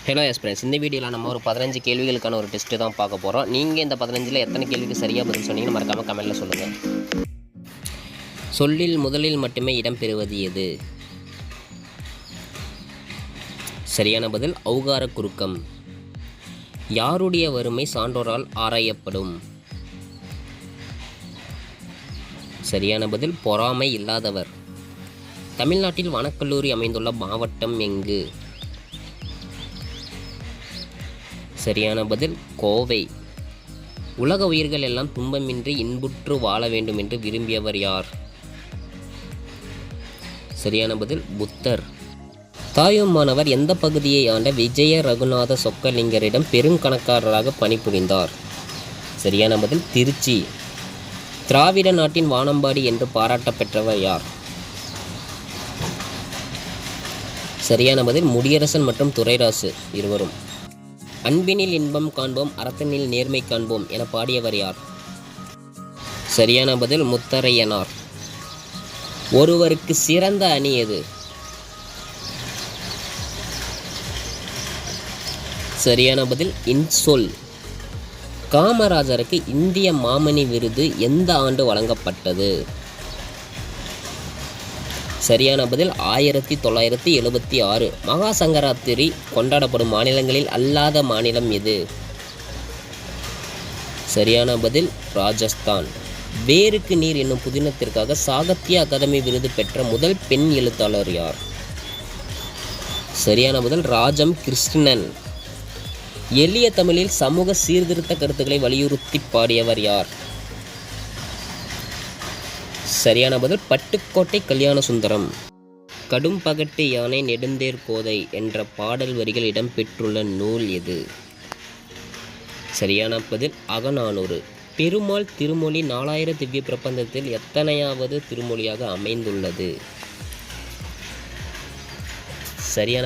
Hello friends, இந்த வீடியோவில் நம்ம ஒரு 15 கேள்விகளுக்கான ஒரு டெஸ்ட்டு தான் பார்க்க போகிறோம். நீங்கள் இந்த 15ல் எத்தனை கேள்விக்கு சரியாக பதில் சொன்னீங்கன்னு மறக்காமல் கமெண்ட்டில் சொல்லுங்கள். சொல்லில் முதலில் மட்டுமே இடம்பெறுவது எது? சரியான பதில் ஔகார குறுக்கம். யாருடைய வறுமை சான்றோரால் ஆராயப்படும்? சரியான பதில் பொறாமை இல்லாதவர். தமிழ்நாட்டில் வனக்கல்லூரி அமைந்துள்ள மாவட்டம் எங்கு? சரியான பதில் கோவை. உலக உயிர்கள் எல்லாம் துன்பமின்றி இன்புற்று வாழ வேண்டும் என்று விரும்பியவர் யார்? சரியான பதில் புத்தர். தாயுமானவர் எந்த பகுதியை ஆண்ட விஜய ரகுநாத சொக்கலிங்கரிடம் பெருங்கணக்காரராக பணிபுரிந்தார்? சரியான பதில் திருச்சி. திராவிட நாட்டின் வானம்பாடி என்று பாராட்ட பெற்றவர் யார்? சரியான பதில் முடியரசன் மற்றும் துரைராசு இருவரும். அன்பினில் இன்பம் காண்போம், அறத்தினில் நேர்மை காண்போம் என பாடியவர் யார்? சரியான பதில் முத்தரையனார். ஒருவருக்கு சிறந்த அணி எது? சரியான பதில் இன்சொல். காமராஜருக்கு இந்திய மாமணி விருது எந்த ஆண்டு வழங்கப்பட்டது? சரியான பதில் 1976. மகா சங்கராத்திரி கொண்டாடப்படும் மாநிலங்களில் அல்லாத மாநிலம் எது? சரியான பதில் ராஜஸ்தான். வேருக்கு நீர் என்னும் புதினத்திற்காக சாகித்ய அகாதமி விருது பெற்ற முதல் பெண் எழுத்தாளர் யார்? சரியான பதில் ராஜம் கிருஷ்ணன். எளிய தமிழில் சமூக சீர்திருத்த கருத்துக்களை வலியுறுத்தி பாடியவர் யார்? சரியான பதில் பட்டுக்கோட்டை கல்யாண சுந்தரம். கடும் பகட்டு யானை நெடுந்தேர் கோதை என்ற பாடல் வரிகள் இடம்பெற்றுள்ள நூல் எது? சரியான பதில் அகநானூறு. பெருமாள் திருமொழி 4000 திவ்ய பிரபந்தத்தில் எத்தனையாவது திருமொழியாக அமைந்துள்ளது? சரியான